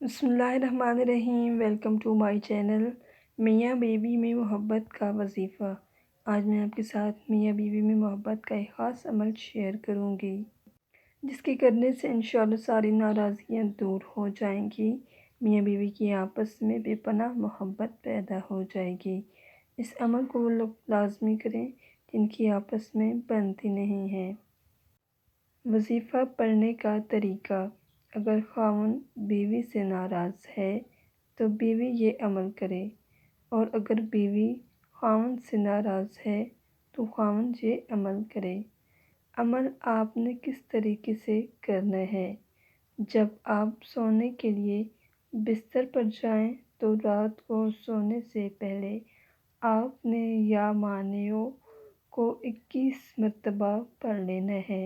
بسم اللہ الرحمن الرحیم۔ ویلکم ٹو مائی چینل میاں بیوی میں محبت کا وظیفہ۔ آج میں آپ کے ساتھ میاں بیوی میں محبت کا ایک خاص عمل شیئر کروں گی، جس کے کرنے سے انشاءاللہ ساری ناراضگیاں دور ہو جائیں گی۔ میاں بیوی کی آپس میں بے پناہ محبت پیدا ہو جائے گی۔ اس عمل کو وہ لوگ لازمی کریں جن کی آپس میں بنتی نہیں ہے۔ وظیفہ پڑھنے کا طریقہ: اگر خاوند بیوی سے ناراض ہے تو بیوی یہ عمل کرے، اور اگر بیوی خاوند سے ناراض ہے تو خاوند یہ عمل کرے۔ عمل آپ نے کس طریقے سے کرنا ہے؟ جب آپ سونے کے لیے بستر پر جائیں تو رات کو سونے سے پہلے آپ نے یا معنیوں کو 21 مرتبہ پڑھ لینا ہے،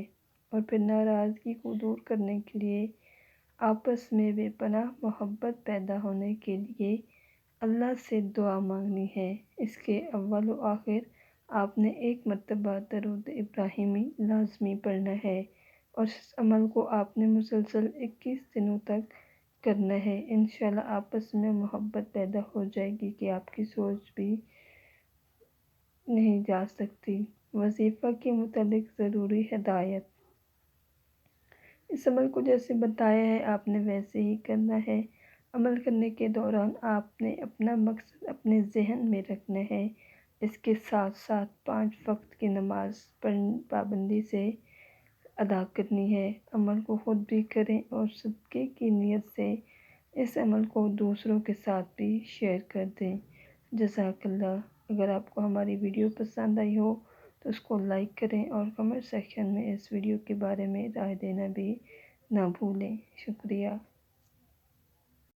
اور پھر ناراضگی کو دور کرنے کے لیے، آپس میں بے پناہ محبت پیدا ہونے کے لیے اللہ سے دعا مانگنی ہے۔ اس کے اول و آخر آپ نے 1 مرتبہ درود ابراہیمی لازمی پڑھنا ہے، اور اس عمل کو آپ نے مسلسل 21 دنوں تک کرنا ہے۔ انشاءاللہ آپس میں محبت پیدا ہو جائے گی کہ آپ کی سوچ بھی نہیں جا سکتی۔ وظیفہ کے متعلق ضروری ہدایت: اس عمل کو جیسے بتایا ہے آپ نے ویسے ہی کرنا ہے۔ عمل کرنے کے دوران آپ نے اپنا مقصد اپنے ذہن میں رکھنا ہے۔ اس کے ساتھ ساتھ 5 وقت کی نماز پابندی سے ادا کرنی ہے۔ عمل کو خود بھی کریں اور صدقے کی نیت سے اس عمل کو دوسروں کے ساتھ بھی شیئر کر دیں۔ جزاک اللہ۔ اگر آپ کو ہماری ویڈیو پسند آئی ہو تو اس کو لائک کریں، اور کمنٹ سیکشن میں اس ویڈیو کے بارے میں رائے دینا بھی نہ بھولیں۔ شکریہ۔